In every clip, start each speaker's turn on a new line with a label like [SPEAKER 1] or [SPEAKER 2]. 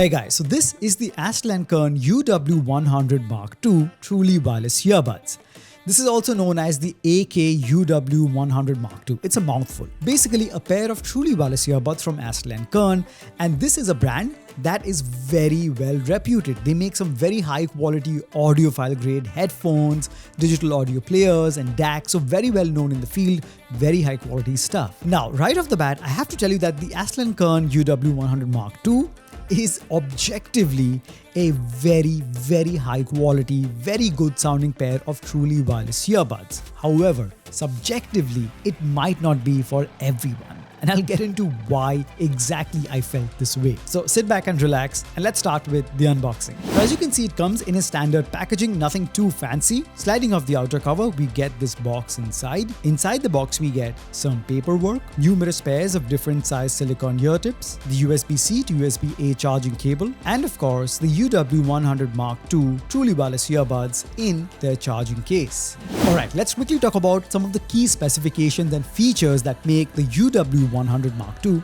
[SPEAKER 1] Hey guys, so this is the Astell Kern UW100MKII truly wireless earbuds. This is also known as the AK UW100MKII. It's a mouthful. Basically a pair of truly wireless earbuds from Astell Kern, and this is a brand that is very well reputed. They make some very high quality audiophile grade headphones, digital audio players and DACs, so very well known in the field, very high quality stuff. Now, right off the bat, I have to tell you that the Astell Kern UW100MKII is objectively a very high quality, very good sounding pair of truly wireless earbuds. However, subjectively, it might not be for everyone. And I'll get into why exactly I felt this way. So sit back and relax, and let's start with the unboxing. So as you can see, it comes in a standard packaging, nothing too fancy. Sliding off the outer cover, we get this box inside. Inside the box, we get some paperwork, numerous pairs of different size silicone ear tips, the USB-C to USB-A charging cable, and of course, the UW100MKII truly wireless earbuds in their charging case. Alright, let's quickly talk about some of the key specifications and features that make the UW100MKII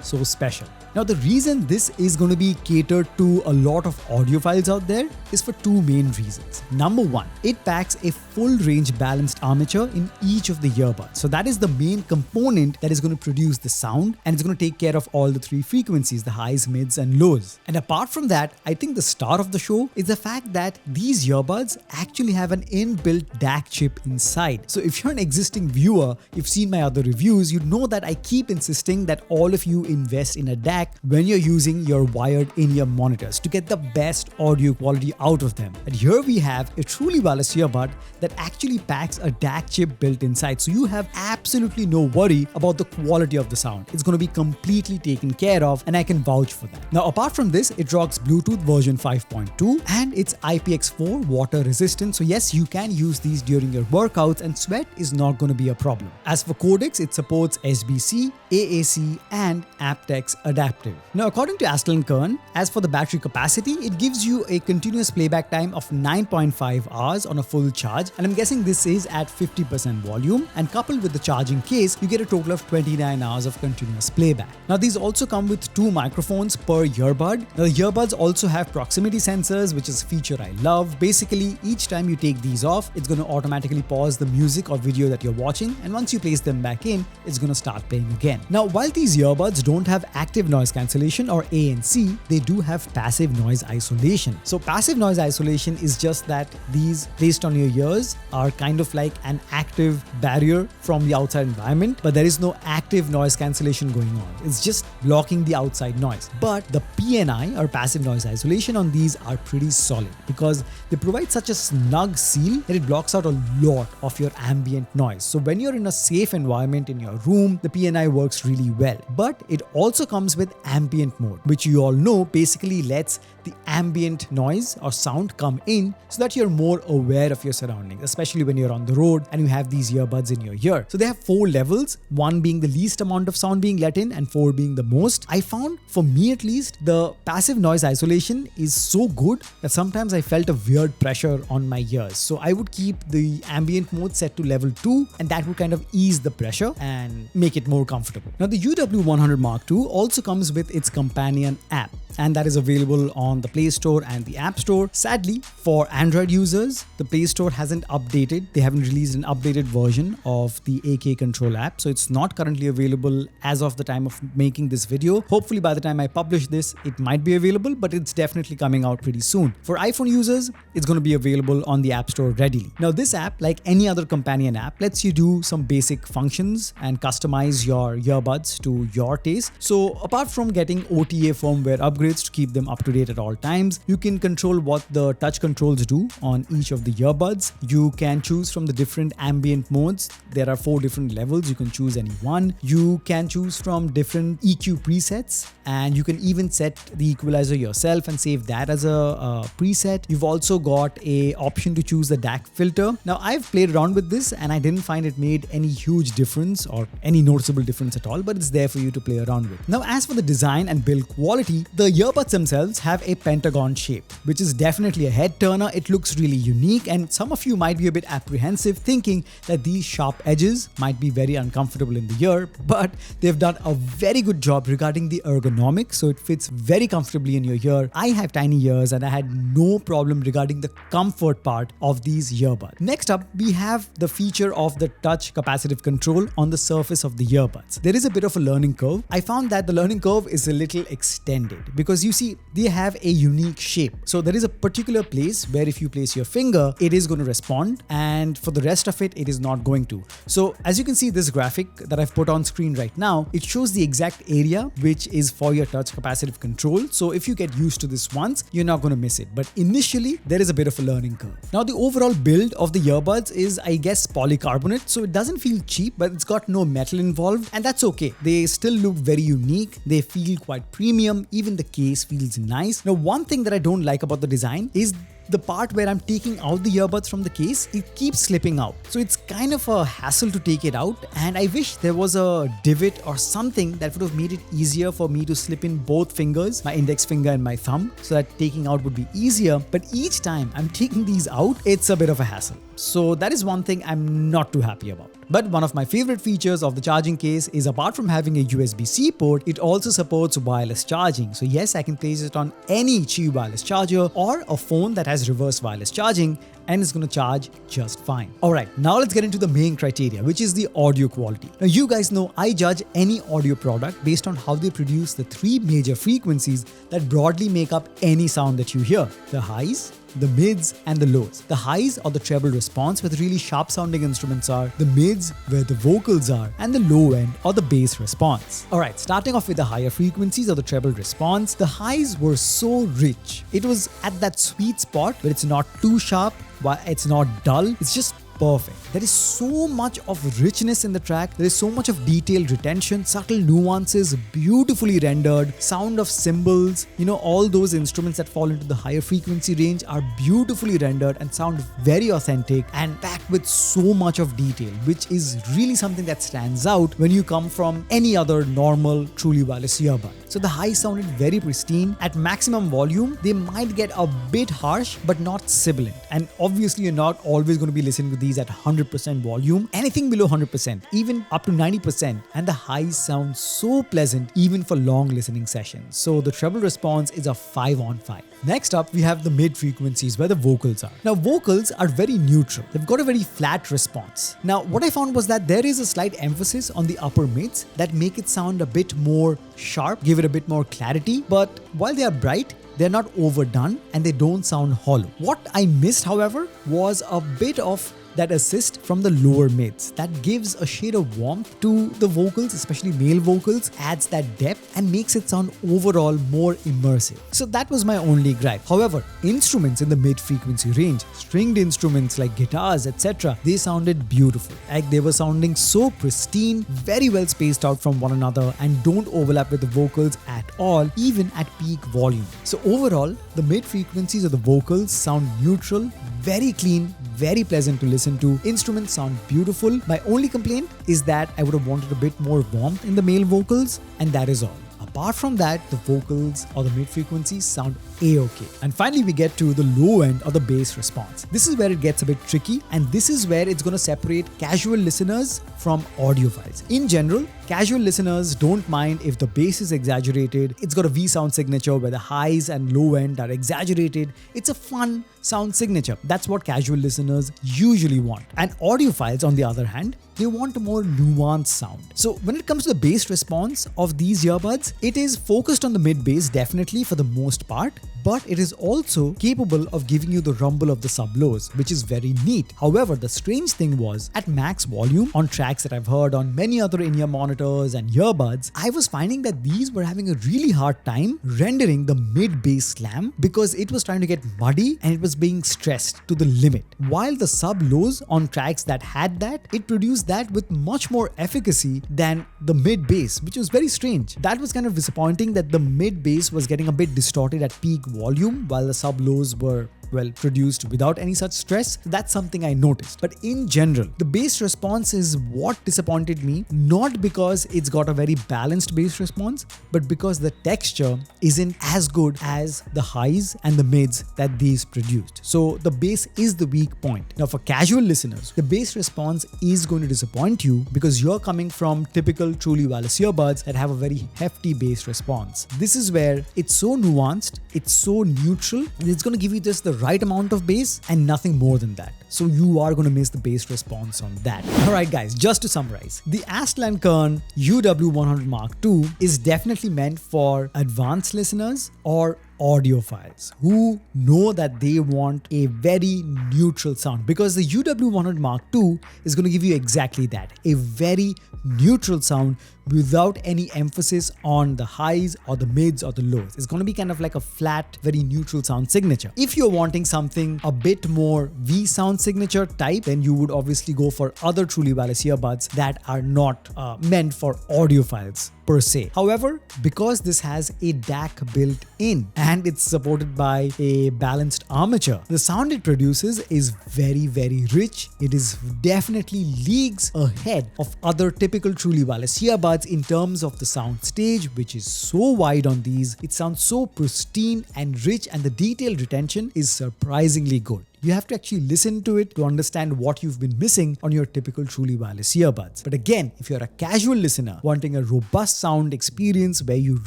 [SPEAKER 1] so special. Now, the reason this is going to be catered to a lot of audiophiles out there is for two main reasons. Number one, it packs a full range balanced armature in each of the earbuds. So that is the main component that is going to produce the sound, and it's going to take care of all the three frequencies, the highs, mids and lows. And apart from that, I think the star of the show is the fact that these earbuds actually have an inbuilt DAC chip inside. So if you're an existing viewer, you've seen my other reviews, you know that I keep insisting that all of you invest in a DAC when you're using your wired in-ear monitors to get the best audio quality out of them. And here we have a truly wireless earbud that actually packs a DAC chip built inside, so you have absolutely no worry about the quality of the sound. It's going to be completely taken care of, and I can vouch for that. Now, apart from this, it rocks Bluetooth version 5.2 and it's IPX4 water resistant, so yes, you can use these during your workouts and sweat is not going to be a problem. As for codecs, it supports SBC, AAC and aptX adaptive. Now, according to Astell Kern, as for the battery capacity, it gives you a continuous playback time of 9.5 hours on a full charge, and I'm guessing this is at 50% volume, and coupled with the charging case, you get a total of 29 hours of continuous playback. Now, these also come with two microphones per earbud. Now, the earbuds also have proximity sensors, which is a feature I love. Basically, each time you take these off, it's going to automatically pause the music or video that you're watching, and once you place them back in, it's going to start playing again. Now, while these earbuds don't have active noise cancellation or ANC, they do have passive noise isolation. So passive noise isolation is just that these placed on your ears are kind of like an active barrier from the outside environment, but there is no active noise cancellation going on. It's just blocking the outside noise. But the PNI or passive noise isolation on these are pretty solid because they provide such a snug seal that it blocks out a lot of your ambient noise. So when you're in a safe environment in your room, the PNI works really well. But it also comes with ambient mode, which you all know basically lets the ambient noise or sound come in so that you're more aware of your surroundings, especially when you're on the road and you have these earbuds in your ear. So they have 4 levels, 1 being the least amount of sound being let in and 4 being the most. I found, for me at least, the passive noise isolation is so good that sometimes I felt a weird pressure on my ears. So I would keep the ambient mode set to level 2, and that would kind of ease the pressure and make it more comfortable. Now, the UW100MKII also comes with its companion app, and that is available on the Play Store and the App Store. Sadly, for Android users, the Play Store hasn't updated. They haven't released an updated version of the AK Control app, so it's not currently available as of the time of making this video. Hopefully by the time I publish this, it might be available, but it's definitely coming out pretty soon. For iPhone users, it's going to be available on the App Store readily. Now, this app, like any other companion app, lets you do some basic functions and customize your earbuds to your taste. So apart from getting OTA firmware upgrades to keep them up to date at all times, you can control what the touch controls do on each of the earbuds. You can choose from the different ambient modes. There are 4 different levels. You can choose any one. You can choose from different EQ presets, and you can even set the equalizer yourself and save that as a preset. You've also got a option to choose the DAC filter. Now, I've played around with this and I didn't find it made any huge difference or any noticeable difference at all, but it's there for you to play around with. Now, as for for the design and build quality, the earbuds themselves have a pentagon shape, which is definitely a head turner. It looks really unique, and some of you might be a bit apprehensive thinking that these sharp edges might be very uncomfortable in the ear, but they've done a very good job regarding the ergonomics, so it fits very comfortably in your ear. I have tiny ears and I had no problem regarding the comfort part of these earbuds. Next up, we have the feature of the touch capacitive control on the surface of the earbuds. There is a bit of a learning curve. I found that the learning curve is a little extended because you see, they have a unique shape. So there is a particular place where if you place your finger, it is going to respond, and for the rest of it, it is not going to. So as you can see, this graphic that I've put on screen right now, it shows the exact area which is for your touch capacitive control. So if you get used to this once, you're not going to miss it. But initially, there is a bit of a learning curve. Now, the overall build of the earbuds is, I guess, polycarbonate. So it doesn't feel cheap, but it's got no metal involved, and that's okay. They still look very unique. They feel quite premium. Even the case feels nice. Now, one thing that I don't like about the design is the part where I'm taking out the earbuds from the case, it keeps slipping out. So it's kind of a hassle to take it out, and I wish there was a divot or something that would have made it easier for me to slip in both fingers, my index finger and my thumb, so that taking out would be easier. But each time I'm taking these out, it's a bit of a hassle. So that is one thing I'm not too happy about. But one of my favorite features of the charging case is, apart from having a USB-C port, it also supports wireless charging. So yes, I can place it on any Qi wireless charger or a phone that has reverse wireless charging, and it's going to charge just fine. Alright, now let's get into the main criteria, which is the audio quality. Now you guys know I judge any audio product based on how they produce the three major frequencies that broadly make up any sound that you hear: the highs, the mids, and the lows. The highs are the treble response, where the really sharp sounding instruments are, the mids where the vocals are, and the low end or the bass response. Alright, starting off with the higher frequencies or the treble response, the highs were so rich. It was at that sweet spot where it's not too sharp, but it's not dull, it's just perfect. There is so much of richness in the track. There is so much of detailed retention, subtle nuances, beautifully rendered, sound of cymbals. You know, all those instruments that fall into the higher frequency range are beautifully rendered and sound very authentic and packed with so much of detail, which is really something that stands out when you come from any other normal, truly wireless earbud. So the highs sounded very pristine. At maximum volume, they might get a bit harsh, but not sibilant. And obviously, you're not always going to be listening to these at 100% volume. Anything below 100%, even up to 90%, and the highs sound so pleasant even for long listening sessions. So the treble response is a 5 on 5. Next up, we have the mid frequencies where the vocals are. Now, vocals are very neutral. They've got a very flat response. Now, what I found was that there is a slight emphasis on the upper mids that make it sound a bit more sharp, give it a bit more clarity, but while they are bright, they're not overdone and they don't sound hollow. What I missed, however, was a bit of that assist from the lower mids that gives a shade of warmth to the vocals, especially male vocals, adds that depth and makes it sound overall more immersive. So that was my only gripe. However, instruments in the mid frequency range, stringed instruments like guitars, etc., they sounded beautiful. Like they were sounding so pristine, very well spaced out from one another, and don't overlap with the vocals at all, even at peak volume. So overall, the mid frequencies of the vocals sound neutral, very clean, very pleasant to listen to. Instruments sound beautiful. My only complaint is that I would have wanted a bit more warmth in the male vocals, and that is all. Apart from that, the vocals or the mid frequencies sound a-okay. And finally, we get to the low end or the bass response. This is where it gets a bit tricky, and this is where it's going to separate casual listeners from audiophiles. In general, casual listeners don't mind if the bass is exaggerated. It's got a V sound signature where the highs and low end are exaggerated. It's a fun sound signature. That's what casual listeners usually want. And audiophiles, on the other hand, they want a more nuanced sound. So when it comes to the bass response of these earbuds, it is focused on the mid bass definitely for the most part, but it is also capable of giving you the rumble of the sub-lows, which is very neat. However, the strange thing was, at max volume on tracks that I've heard on many other in-ear monitors and earbuds, I was finding that these were having a really hard time rendering the mid-bass slam because it was trying to get muddy and it was being stressed to the limit. While the sub-lows on tracks that had that, it produced that with much more efficacy than the mid-bass, which was very strange. That was kind of disappointing that the mid-bass was getting a bit distorted at peak volume while the sub-lows were well, produced without any such stress. That's something I noticed. But in general, the bass response is what disappointed me, not because it's got a very balanced bass response, but because the texture isn't as good as the highs and the mids that these produced. So the bass is the weak point. Now for casual listeners, the bass response is going to disappoint you because you're coming from typical truly wireless earbuds that have a very hefty bass response. This is where it's so nuanced, it's so neutral, and it's going to give you just the right amount of bass and nothing more than that. So you are going to miss the bass response on that. Alright guys, just to summarize, the Astell Kern UW100MKII is definitely meant for advanced listeners or audiophiles who know that they want a very neutral sound, because the UW100MKII is going to give you exactly that, a very neutral sound without any emphasis on the highs or the mids or the lows. It's going to be kind of like a flat, very neutral sound signature. If you're wanting something a bit more V sound signature type, then you would obviously go for other truly wireless earbuds that are not meant for audiophiles per se. However, because this has a DAC built in and it's supported by a balanced armature, the sound it produces is very, very rich. It is definitely leagues ahead of other typical truly wireless earbuds in terms of the sound stage, which is so wide on these. It sounds so pristine and rich, and the detail retention is surprisingly good. You have to actually listen to it to understand what you've been missing on your typical truly wireless earbuds. But again, if you're a casual listener wanting a robust sound experience where you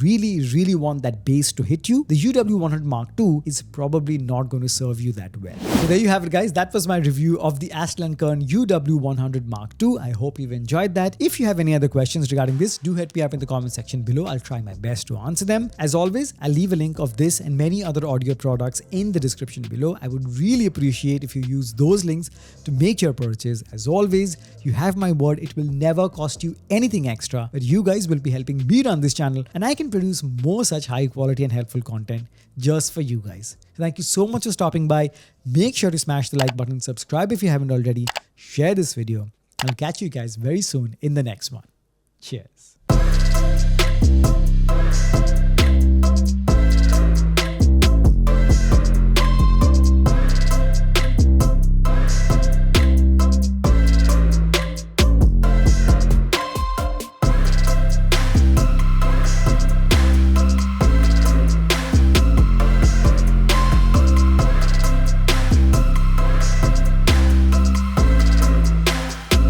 [SPEAKER 1] really want that bass to hit you, the UW100MKII is probably not going to serve you that well. So there you have it guys. That was my review of the Astell Kern UW100MKII. I hope you've enjoyed that. If you have any other questions regarding this, do hit me up in the comment section below. I'll try my best to answer them. As always, I'll leave a link of this and many other audio products in the description below. I would really appreciate if you use those links to make your purchase. As always, you have my word, it will never cost you anything extra, but you guys will be helping me run this channel and I can produce more such high quality and helpful content just for you guys. Thank you so much for stopping by. Make sure to smash the like button, subscribe if you haven't already, share this video. I'll catch you guys very soon in the next one. Cheers.